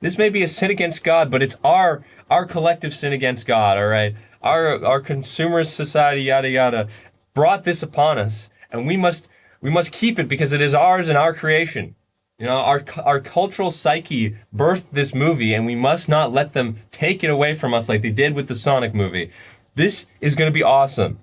This may be a sin against God, but it's our collective sin against God, all right? Our consumerist society, yada yada, brought this upon us, and we must keep it because it is ours and our creation. You know, our cultural psyche birthed this movie, and we must not let them take it away from us like they did with the Sonic movie. This is gonna be awesome.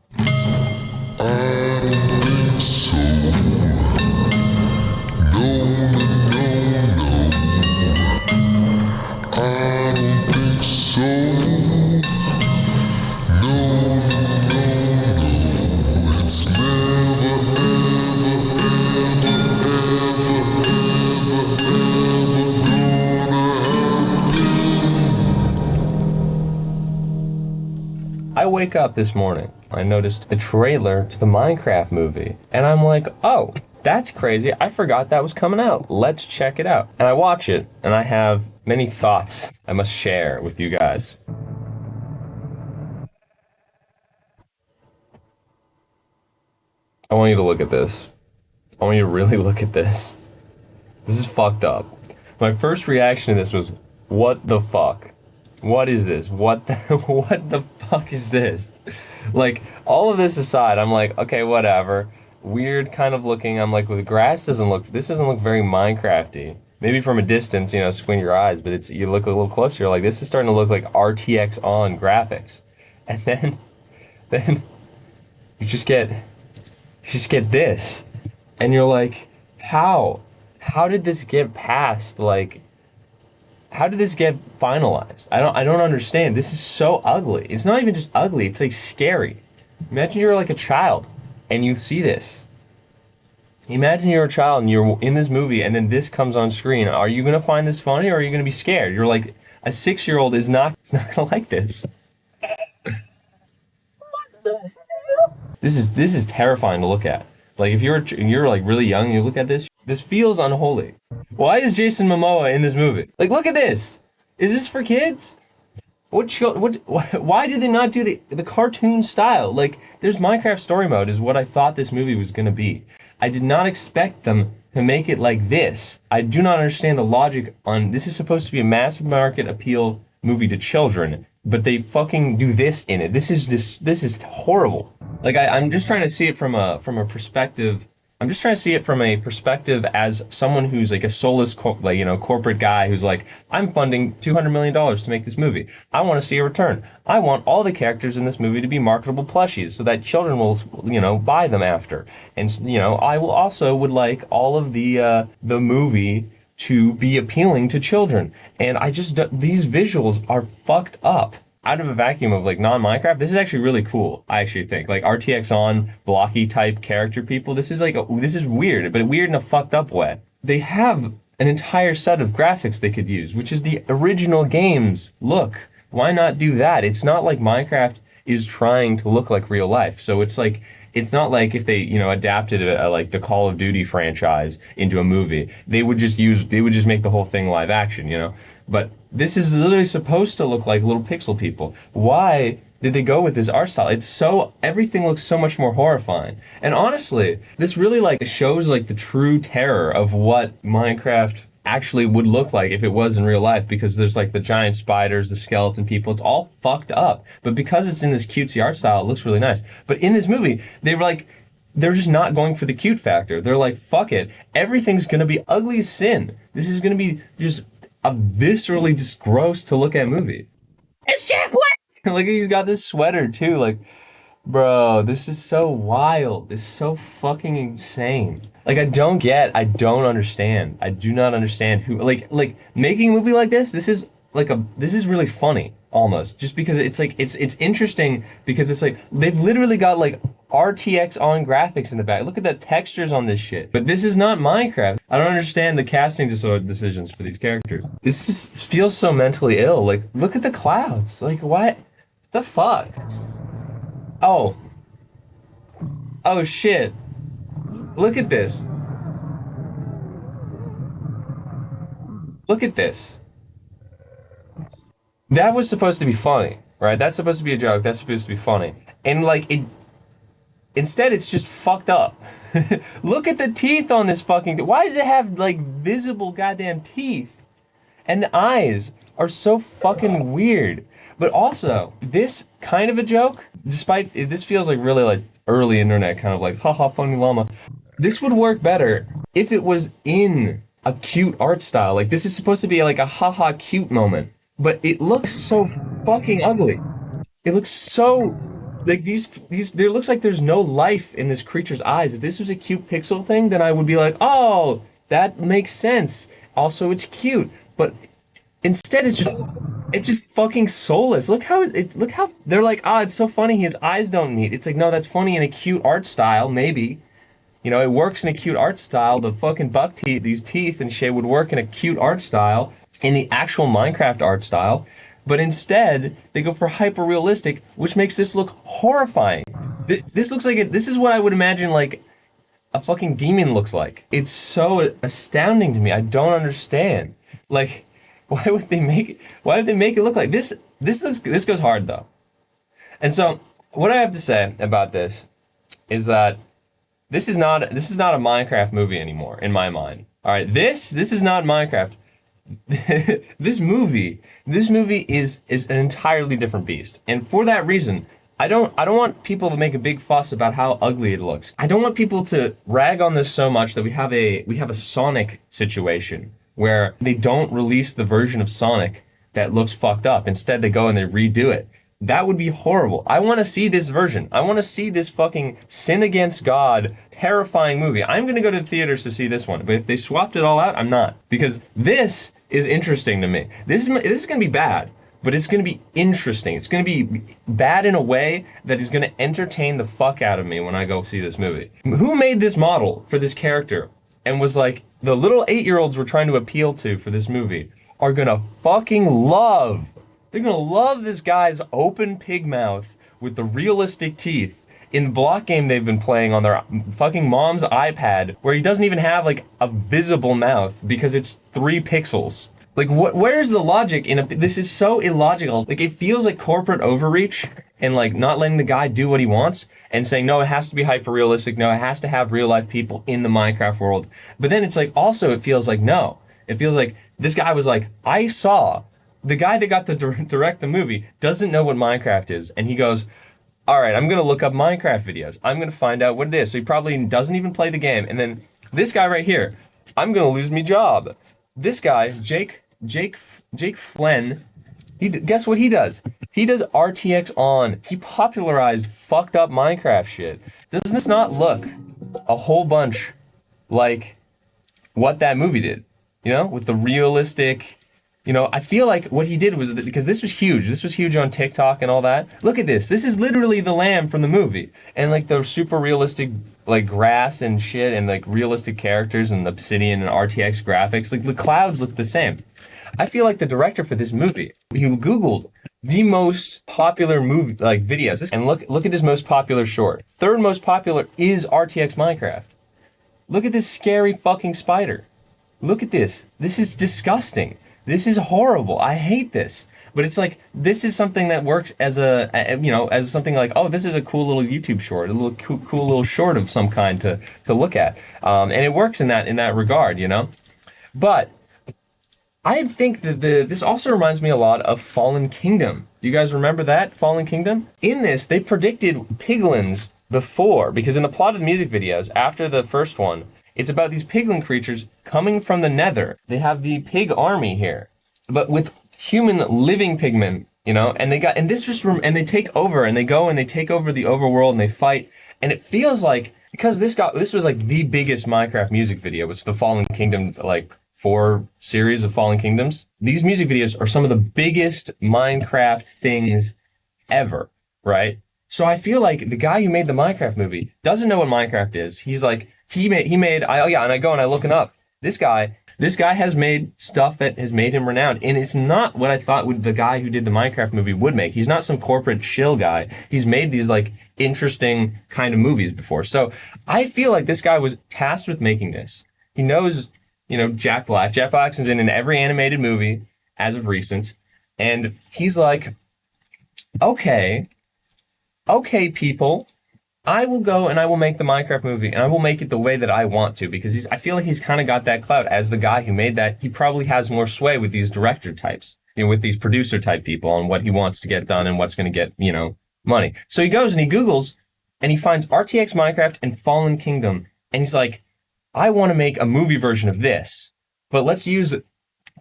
I wake up this morning, I noticed a trailer to the Minecraft movie, and I'm like, oh, that's crazy, I forgot that was coming out. Let's check it out. And I watch it, and I have many thoughts I must share with you guys. I want you to look at this. I want you to really look at this. This is fucked up. My first reaction to this was, what the fuck? What is this? What the, what the fuck is this? Like, all of this aside, I'm like, okay, whatever. Weird kind of looking. I'm like, well, the grass this doesn't look very Minecrafty. Maybe from a distance, squint your eyes, but you look a little closer, you're like, this is starting to look like RTX on graphics. And then you just get this. And you're like, how? How did this get past, like, how did this get finalized? I don't understand. This is so ugly. It's not even just ugly, it's like scary. Imagine you're like a child and you see this. Imagine you're a child and you're in this movie and then this comes on screen. Are you gonna find this funny or are you gonna be scared? You're like, a 6-year-old is not gonna like this. This is terrifying to look at. Like if you're like really young and you look at this feels unholy. Why is Jason Momoa in this movie? Like, look at this. Is this for kids? Why did they not do the cartoon style? Like, there's Minecraft story mode is what I thought this movie was gonna be. I did not expect them to make it like this. I do not understand the logic on this is supposed to be a massive market appeal movie to children, but they fucking do this in it. This is horrible. Like I'm just trying to see it from a perspective. I'm just trying to see it from a perspective as someone who's like a soulless, corporate guy who's like, I'm funding $200 million to make this movie. I want to see a return. I want all the characters in this movie to be marketable plushies so that children will, buy them after. And, I will also would like all of the movie to be appealing to children. And these visuals are fucked up. Out of a vacuum of like non-Minecraft, this is actually really cool. I actually think like RTX on blocky type character people. This is weird, but weird in a fucked up way. They have an entire set of graphics they could use, which is the original game's look. Why not do that? It's not like Minecraft is trying to look like real life. So it's not like if they, adapted like the Call of Duty franchise into a movie, they would just make the whole thing live action. But this is literally supposed to look like little pixel people. Why did they go with this art style? Everything looks so much more horrifying. And honestly, this really like shows like the true terror of what Minecraft actually would look like if it was in real life, because there's like the giant spiders, the skeleton people, it's all fucked up. But because it's in this cutesy art style, it looks really nice. But in this movie, they're just not going for the cute factor. They're like, fuck it. Everything's gonna be ugly as sin. This is gonna be just a viscerally just gross to look at movie. It's Jack Black! Look, he's got this sweater too, like, bro, this is so wild. This is so fucking insane. Like, I don't understand. I do not understand who, like, making a movie like this is really funny, almost. Just because it's like, it's interesting because it's like, they've literally got like RTX on graphics in the back. Look at the textures on this shit. But this is not Minecraft. I don't understand the casting decisions for these characters. This just feels so mentally ill. Like, look at the clouds. Like, what the fuck? Oh. Oh shit. Look at this. Look at this. That was supposed to be funny, right? That's supposed to be a joke. That's supposed to be funny. And like instead it's just fucked up. Look at the teeth on this fucking thing. Why does it have like visible goddamn teeth? And the eyes are so fucking weird. But also, this kind of a joke, despite this feels like really like early internet kind of like haha funny llama. This would work better if it was in a cute art style. Like this is supposed to be like a haha cute moment, but it looks so fucking ugly. It looks so like these there looks like there's no life in this creature's eyes. If this was a cute pixel thing, then I would be like, "Oh, that makes sense." Also, it's cute. But instead it's just fucking soulless. Look how they're like, "Ah, it's so funny his eyes don't meet." It's like, "No, that's funny in a cute art style, maybe." You know, it works in a cute art style. The fucking buck teeth, these teeth and shit would work in a cute art style, in the actual Minecraft art style. But instead, they go for hyper realistic, which makes this look horrifying. This looks like it. This is what I would imagine like a fucking demon looks like. It's so astounding to me. I don't understand. Like, Why would they make it look like this? This goes hard though. And so, what I have to say about this is that this is not a Minecraft movie anymore in my mind. All right, this is not Minecraft. This movie is an entirely different beast. And for that reason, I don't want people to make a big fuss about how ugly it looks. I don't want people to rag on this so much that we have a Sonic situation where they don't release the version of Sonic that looks fucked up. Instead, they go and they redo it. That would be horrible. I want to see this version. I want to see this fucking sin against God, terrifying movie. I'm going to go to the theaters to see this one. But if they swapped it all out, I'm not. Because this is interesting to me. This is going to be bad, but it's going to be interesting. It's going to be bad in a way that is going to entertain the fuck out of me when I go see this movie. Who made this model for this character and was like, the little 8-year-olds we're trying to appeal to for this movie are going to fucking love. They're gonna love this guy's open pig mouth with the realistic teeth in the block game they've been playing on their fucking mom's iPad, where he doesn't even have like a visible mouth because it's 3 pixels. Like, where's the logic in this is so illogical. Like, it feels like corporate overreach and like not letting the guy do what he wants and saying, no, it has to be hyper realistic. No, it has to have real life people in the Minecraft world. But then it's like, also, it feels like, no, it feels like this guy was like, I saw the guy that got to direct the movie doesn't know what Minecraft is, and he goes, all right, I'm going to look up Minecraft videos. I'm going to find out what it is. So he probably doesn't even play the game. And then this guy right here, I'm going to lose me job. This guy, Jake Flynn, guess what he does? He does RTX on. He popularized fucked up Minecraft shit. Does this not look a whole bunch like what that movie did? You know, with the realistic... You know, I feel like what he did was because this was huge. This was huge on TikTok and all that. Look at this. This is literally the lamb from the movie. And like the super realistic like grass and shit and like realistic characters and obsidian and RTX graphics. Like the clouds look the same. I feel like the director for this movie, he Googled the most popular movie like videos and look at his most popular short. Third most popular is RTX Minecraft. Look at this scary fucking spider. Look at this. This is disgusting. This is horrible. I hate this. But it's like, this is something that works as as something like, oh, this is a cool little YouTube short, a little cool little short of some kind to look at. And it works in that regard, you know? But I think that this also reminds me a lot of Fallen Kingdom. Do you guys remember that, Fallen Kingdom? In this, they predicted piglins before, because in the plot of the music videos, after the first one, it's about these piglin creatures coming from the nether. They have the pig army here, but with human living pigmen, you know, and they take over and they go and they take over the overworld and they fight. And it feels like, because this was like the biggest Minecraft music video, was the Fallen Kingdom, like 4 series of Fallen Kingdoms. These music videos are some of the biggest Minecraft things ever, right? So I feel like the guy who made the Minecraft movie doesn't know what Minecraft is. He's like, and I go and I look it up. This guy has made stuff that has made him renowned, and it's not what I thought the guy who did the Minecraft movie would make. He's not some corporate shill guy. He's made these like interesting kind of movies before. So I feel like this guy was tasked with making this. He knows, you know, Jack Black. Jack Black's been in every animated movie as of recent, and he's like, okay, people. I will go and I will make the Minecraft movie and I will make it the way that I want to because I feel like he's kind of got that clout as the guy who made that. He probably has more sway with these director types, with these producer type people on what he wants to get done and what's going to get, money. So he goes and he Googles and he finds RTX Minecraft and Fallen Kingdom. And he's like, I want to make a movie version of this, but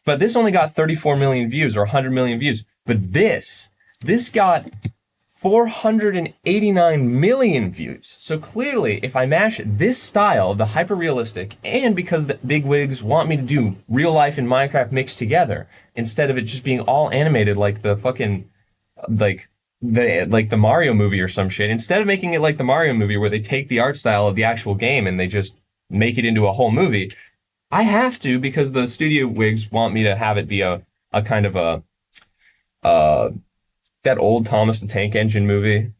but this only got 34 million views or 100 million views. But this got 489 million views. So clearly, if I mash this style, the hyper realistic, and because the bigwigs want me to do real life and Minecraft mixed together, instead of it just being all animated like the fucking like the Mario movie or some shit, instead of making it like the Mario movie where they take the art style of the actual game and they just make it into a whole movie, I have to because the studio wigs want me to have it be a kind of a uh that old Thomas the Tank Engine movie,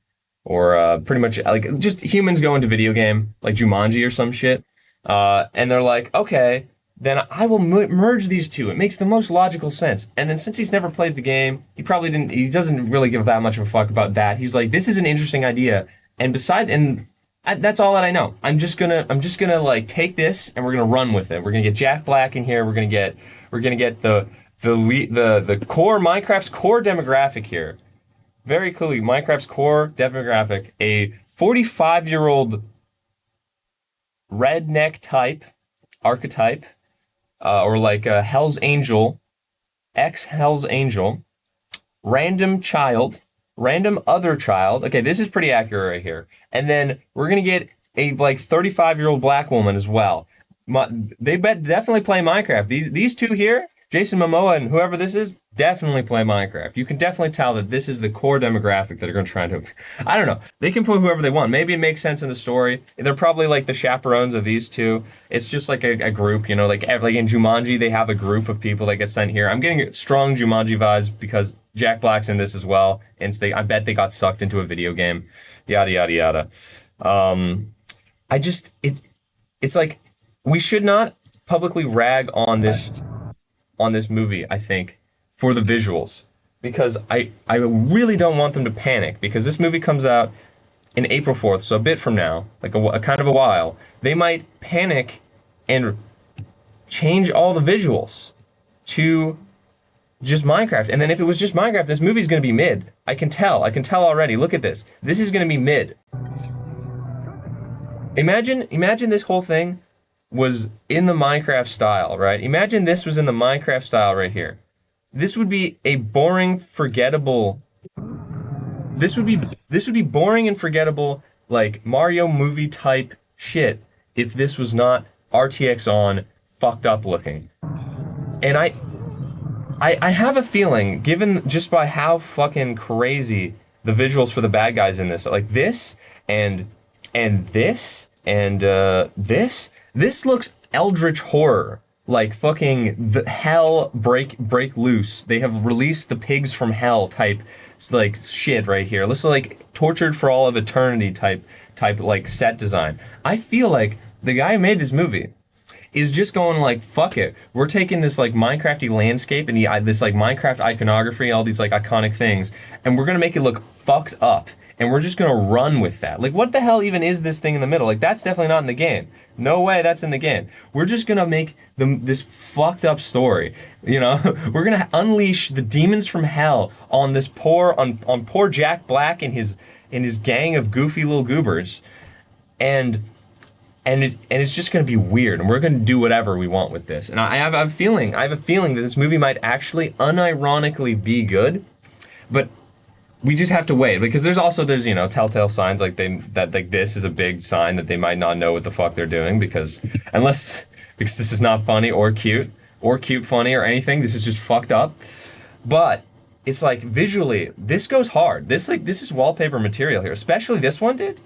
or pretty much like just humans go into video game like Jumanji or some shit, and they're like, okay, then I will merge these two. It makes the most logical sense. And then since he's never played the game, he probably didn't. He doesn't really give that much of a fuck about that. He's like, this is an interesting idea, and that's all that I know. I'm just gonna like take this and we're gonna run with it. We're gonna get Jack Black in here. We're gonna get the core Minecraft's core demographic here. Very clearly, Minecraft's core demographic, a 45-year-old redneck type, archetype, or like a Hell's Angel, ex-Hell's Angel, random child, random other child. Okay, this is pretty accurate right here. And then we're gonna get a like 35-year-old black woman as well. They definitely play Minecraft. These two here, Jason Momoa and whoever this is, definitely play Minecraft. You can definitely tell that this is the core demographic that are going to try to. I don't know. They can put whoever they want. Maybe it makes sense in the story. They're probably like the chaperones of these two. It's just like a group, like in Jumanji, they have a group of people that get sent here. I'm getting strong Jumanji vibes because Jack Black's in this as well, and I bet they got sucked into a video game. Yada yada yada. I just it's like we should not publicly rag on this movie, I think, for the visuals. Because I really don't want them to panic, because this movie comes out in April 4th, so a bit from now, like a kind of a while. They might panic and change all the visuals to just Minecraft. And then if it was just Minecraft, this movie's gonna be mid. I can tell already. Look at this. This is gonna be mid. Imagine this whole thing was in the Minecraft style, right? Imagine this was in the Minecraft style right here. This would be a boring, forgettable. This would be boring and forgettable, like Mario movie type shit if this was not RTX on, fucked up looking. And I have a feeling, given just by how fucking crazy the visuals for the bad guys in this, like this and this and this looks eldritch horror, like fucking the hell break loose. They have released the pigs from hell type like shit right here. This is like tortured for all of eternity type like set design. I feel like the guy who made this movie is just going like, fuck it. We're taking this like Minecrafty landscape and this like Minecraft iconography, all these like iconic things, and we're gonna make it look fucked up. And we're just gonna run with that. Like, what the hell even is this thing in the middle? Like, that's definitely not in the game. No way that's in the game. We're just gonna make this fucked up story. We're gonna unleash the demons from hell on this on poor Jack Black and his gang of goofy little goobers, and it's just gonna be weird. And we're gonna do whatever we want with this. And I have a feeling that this movie might actually unironically be good, but we just have to wait, because there's telltale signs like this is a big sign that they might not know what the fuck they're doing, because this is not funny or cute funny or anything. This is just fucked up. But it's like visually this goes hard. This is wallpaper material here, especially this one, dude.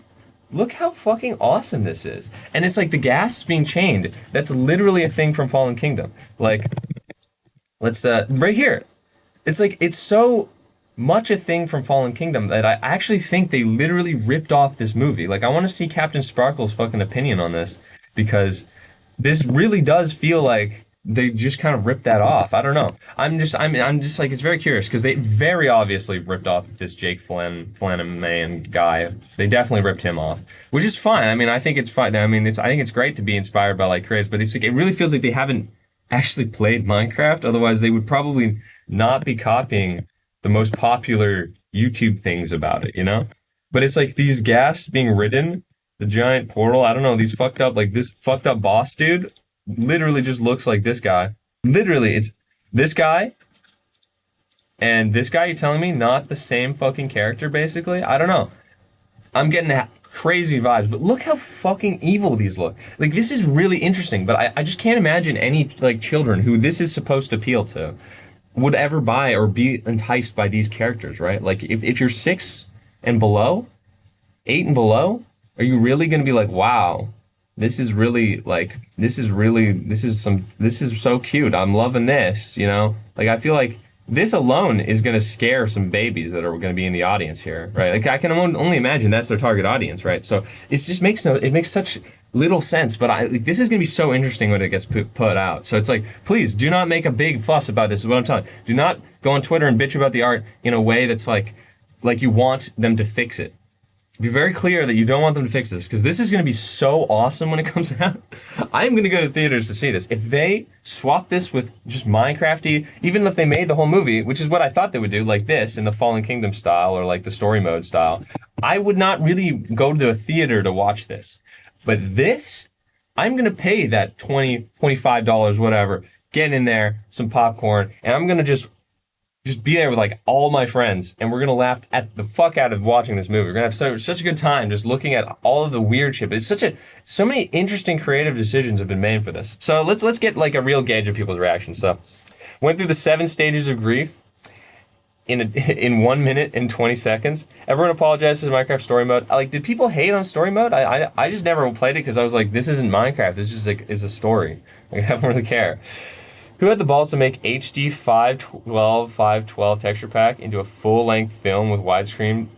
Look how fucking awesome this is. And it's like the gas being chained. That's literally a thing from Fallen Kingdom. Like, let's right here. It's like it's so much a thing from Fallen Kingdom that I actually think they literally ripped off this movie. Like, I want to see Captain Sparkle's fucking opinion on this, because this really does feel like they just kind of ripped that off. I don't know. I'm just like it's very curious because they very obviously ripped off this Jake Flanagan guy. They definitely ripped him off, which is fine. I mean, I think it's fine. I mean, I think it's great to be inspired by like creators, but it's like it really feels like they haven't actually played Minecraft. Otherwise, they would probably not be copying the most popular YouTube things about it, you know? But it's like these gas being ridden, the giant portal. I don't know, these fucked up, like this fucked up boss dude literally just looks like this guy. Literally, it's this guy and this guy, you're telling me, not the same fucking character, basically? I don't know. I'm getting crazy vibes, but look how fucking evil these look. Like, this is really interesting, but I just can't imagine any, like, children who this is supposed to appeal to would ever buy or be enticed by these characters, right? Like, if you're 6 and below, 8 and below, are you really going to be like, wow, this is so cute. I'm loving this, you know? Like, I feel like this alone is going to scare some babies that are going to be in the audience here, right? Like, I can only imagine that's their target audience, right? So it just it makes such little sense, but like, this is going to be so interesting when it gets put out. So it's like, please do not make a big fuss about this, is what I'm telling you. Do not go on Twitter and bitch about the art in a way that's like you want them to fix it. Be very clear that you don't want them to fix this because this is going to be so awesome when it comes out. I'm going to go to theaters to see this. If they swap this with just Minecrafty, even if they made the whole movie, which is what I thought they would do, like this in the Fallen Kingdom style or like the story mode style, I would not really go to a theater to watch this. But this, I'm going to pay that $20, $25, whatever, get in there, some popcorn, and I'm going to just be there with like all my friends, and we're gonna laugh at the fuck out of watching this movie. We're gonna have such a good time just looking at all of the weird shit. But it's so many interesting creative decisions have been made for this. So let's get like a real gauge of people's reactions. So went through the 7 stages of grief in 1 minute and 20 seconds. Everyone apologizes to Minecraft story mode. Like, did people hate on story mode? I just never played it because I was like, this isn't Minecraft. This is like is a story. Like, I don't really care. Who had the balls to make HD 512 texture pack into a full-length film with widescreen,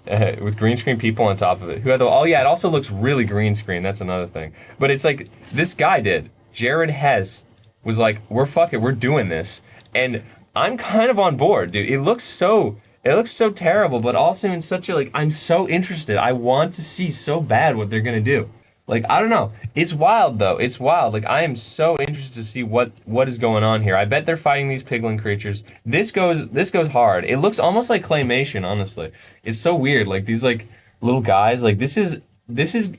with green screen people on top of it? Who had the? Oh yeah, it also looks really green screen. That's another thing. But it's like this guy did. Jared Hess was like, we're doing this, and I'm kind of on board, dude. It looks so terrible, but also in such a like, I'm so interested. I want to see so bad what they're gonna do. Like, I don't know. It's wild though. It's wild. Like, I am so interested to see what is going on here. I bet they're fighting these piglin creatures. This goes hard. It looks almost like claymation, honestly. It's so weird. Like these like little guys. Like this is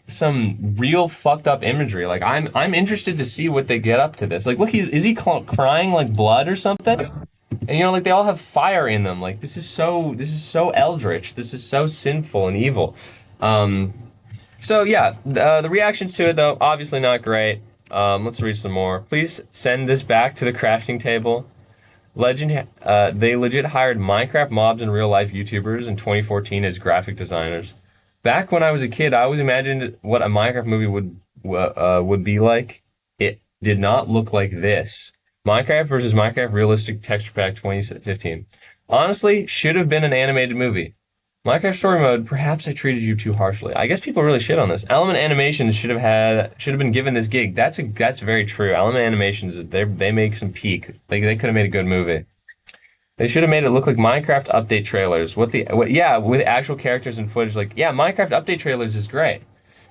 some real fucked up imagery. Like I'm interested to see what they get up to this. Like, look, is he crying like blood or something? And you know, like they all have fire in them. Like this is so eldritch. This is so sinful and evil. So yeah, the reactions to it though, obviously not great. Let's read some more. Please send this back to the crafting table. They legit hired Minecraft mobs and real life YouTubers in 2014 as graphic designers. Back when I was a kid, I always imagined what a Minecraft movie would be like. It did not look like this. Minecraft versus Minecraft Realistic Texture Pack 2015. Honestly, should have been an animated movie. Minecraft Story Mode, perhaps I treated you too harshly. I guess people really shit on this. Element Animations should have been given this gig. That's very true. Element Animations, they make some peak. They could have made a good movie. They should have made it look like Minecraft update trailers. Yeah, with actual characters and footage. Like, yeah, Minecraft update trailers is great. In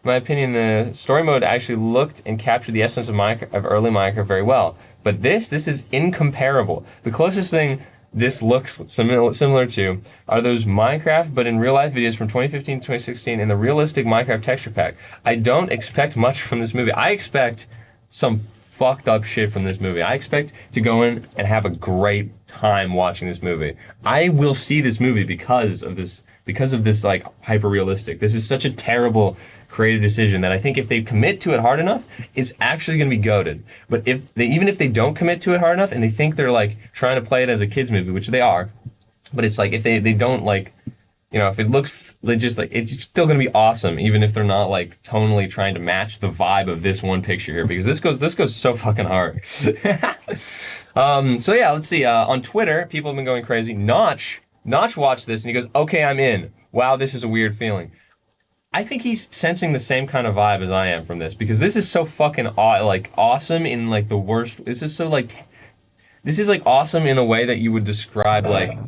my opinion, the story mode actually looked and captured the essence of early Minecraft very well. But this is incomparable. The closest thing this looks similar to are those Minecraft but in real life videos from 2015 to 2016 in the realistic Minecraft texture pack. I don't expect much from this movie. I expect some fucked up shit from this movie. I expect to go in and have a great time watching this movie. I will see this movie because of this like hyper realistic. This is such a terrible creative decision that I think if they commit to it hard enough, it's actually going to be goated. But even if they don't commit to it hard enough and they think they're like trying to play it as a kids movie, which they are, but it's like if they don't like, you know, if it looks just like it's still going to be awesome, even if they're not like tonally trying to match the vibe of this one picture here, because this goes so fucking hard. So yeah, let's see. On Twitter, people have been going crazy. Notch watched this and he goes, "Okay, I'm in. Wow, this is a weird feeling." I think he's sensing the same kind of vibe as I am from this because this is so fucking like awesome in like the worst. This is so like this is like awesome in a way that you would describe like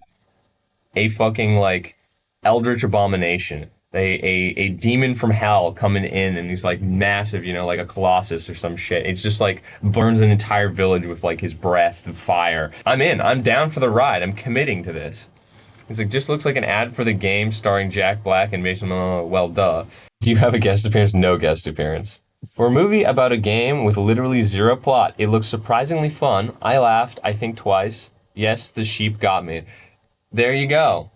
a fucking like eldritch abomination. A demon from hell coming in and he's like massive, like a colossus or some shit. It's just like burns an entire village with like his breath of fire. I'm in. I'm down for the ride. I'm committing to this. It's like just looks like an ad for the game starring Jack Black and Mason Momoa. Well, duh. Do you have a guest appearance? No guest appearance. For a movie about a game with literally zero plot, it looks surprisingly fun. I laughed, I think twice. Yes, the sheep got me. There you go.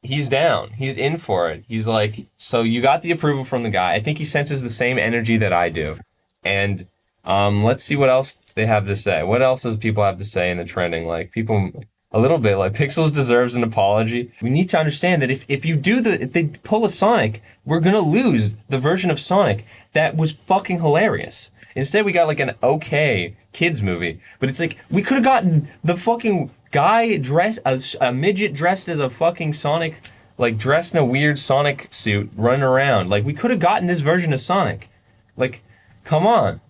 He's down. He's in for it. He's like, so you got the approval from the guy. I think he senses the same energy that I do. And let's see what else they have to say. What else does people have to say in the trending? Like people a little bit like Pixels deserves an apology. We need to understand that if you do if they pull a Sonic, we're gonna lose the version of Sonic that was fucking hilarious. Instead, we got like an okay kids movie, but it's like we could have gotten the fucking guy dressed a midget dressed as a fucking Sonic, like dressed in a weird Sonic suit, running around. Like we could have gotten this version of Sonic. Like, come on.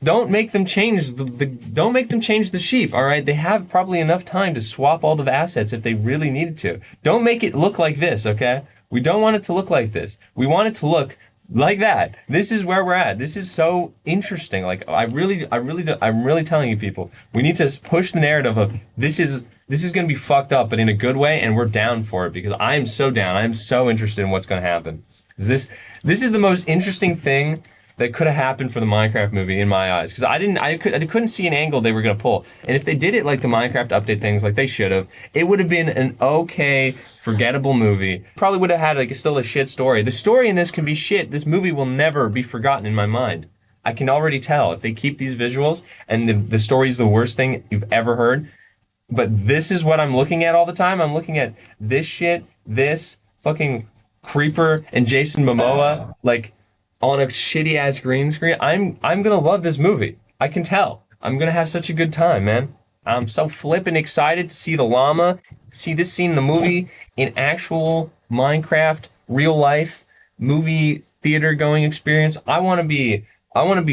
Don't make them change don't make them change the sheep, all right? They have probably enough time to swap all the assets if they really needed to. Don't make it look like this, okay? We don't want it to look like this. We want it to look like that. This is where we're at. This is so interesting. Like I'm really telling you people, we need to push the narrative of this is going to be fucked up but in a good way and we're down for it because I am so down. I am so interested in what's going to happen. This is the most interesting thing that could have happened for the Minecraft movie in my eyes because I couldn't see an angle they were gonna pull, and if they did it like the Minecraft update things like they should have, it would have been an okay, forgettable movie. Probably would have had like still a shit story. The story in this can be shit. This movie will never be forgotten in my mind. I can already tell if they keep these visuals and the story is the worst thing you've ever heard. But this is what I'm looking at all the time. I'm looking at this shit, this fucking Creeper and Jason Momoa like on a shitty ass green screen. I'm gonna love this movie. I can tell. I'm gonna have such a good time, man. I'm so flippin' excited to see the llama, see this scene in the movie in actual Minecraft, real life movie theater going experience. I wanna be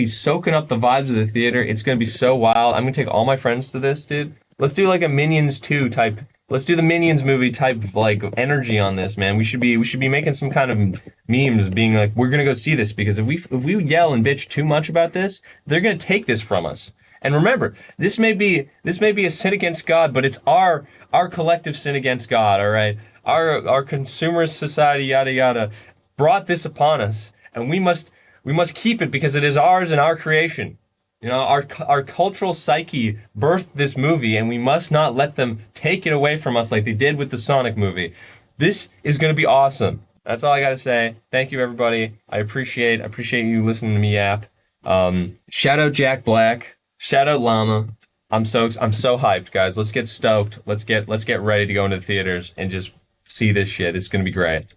soaking up the vibes of the theater. It's gonna be so wild. I'm gonna take all my friends to this, dude. Let's do like a Minions 2 type. Let's do the Minions movie type of like energy on this, man. We should be making some kind of memes being like, we're gonna go see this because if we yell and bitch too much about this, they're gonna take this from us. And remember, this may be a sin against God, but it's our collective sin against God, all right? Our consumerist society, yada yada, brought this upon us, and we must keep it because it is ours and our creation. Our cultural psyche birthed this movie, and we must not let them take it away from us like they did with the Sonic movie. This is going to be awesome. That's all I got to say. Thank you, everybody. I appreciate you listening to me yap. Shout out Jack Black. Shout out Llama. I'm so hyped, guys. Let's get stoked. Let's get ready to go into the theaters and just see this shit. It's going to be great.